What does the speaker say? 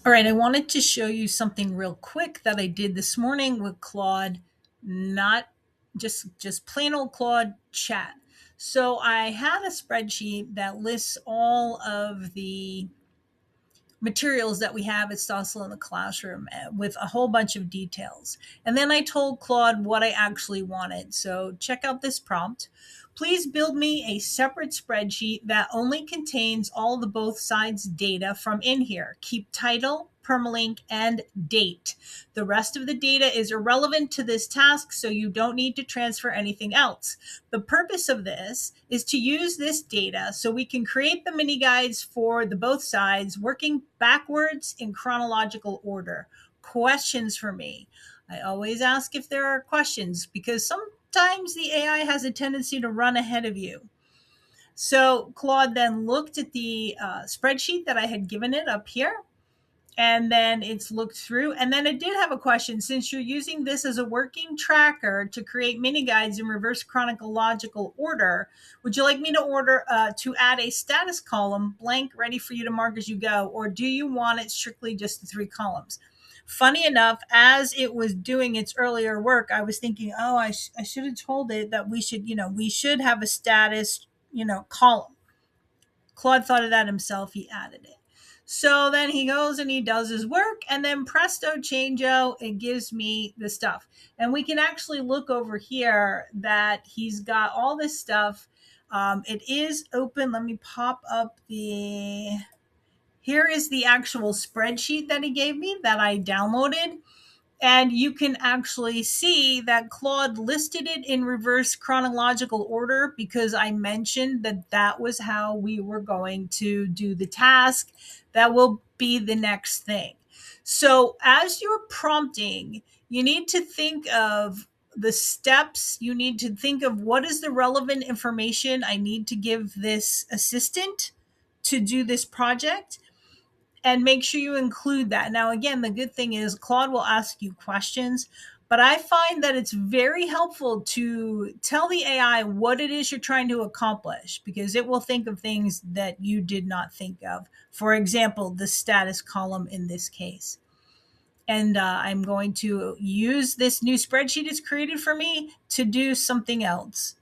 All right, I wanted to show you something real quick that I did this morning with Claude, not just plain old Claude chat. So I had a spreadsheet that lists all of the materials that we have at Stossel in the classroom with a whole bunch of details. And then I told Claude what I actually wanted. So check out this prompt. Please build me a separate spreadsheet that only contains all the both sides data from in here. Keep title, permalink, and date. The rest of the data is irrelevant to this task, so you don't need to transfer anything else. The purpose of this is to use this data so we can create the mini guides for the both sides, working backwards in chronological order. Questions for me. I always ask if there are questions because sometimes the AI has a tendency to run ahead of you. So Claude then looked at the spreadsheet that I had given it up here, and then it's looked through, and then it did have a question. Since you're using this as a working tracker to create mini guides in reverse chronological order, would you like me to add a status column blank ready for you to mark as you go, or do you want it strictly just the three columns? Funny enough, as it was doing its earlier work, I was thinking, oh, I should have told it that we should have a status column. Claude thought of that himself. He added it. So then he goes and he does his work, and then presto changeo, it gives me the stuff. And we can actually look over here that he's got all this stuff. It is open. Let me pop up the. Here is the actual spreadsheet that he gave me that I downloaded. And you can actually see that Claude listed it in reverse chronological order because I mentioned that that was how we were going to do the task. That will be the next thing. So as you're prompting, you need to think of the steps. You need to think of what is the relevant information I need to give this assistant to do this project, and make sure you include that. Now, again, the good thing is Claude will ask you questions, but I find that it's very helpful to tell the AI what it is you're trying to accomplish because it will think of things that you did not think of. For example, the status column in this case. And I'm going to use this new spreadsheet it's created for me to do something else.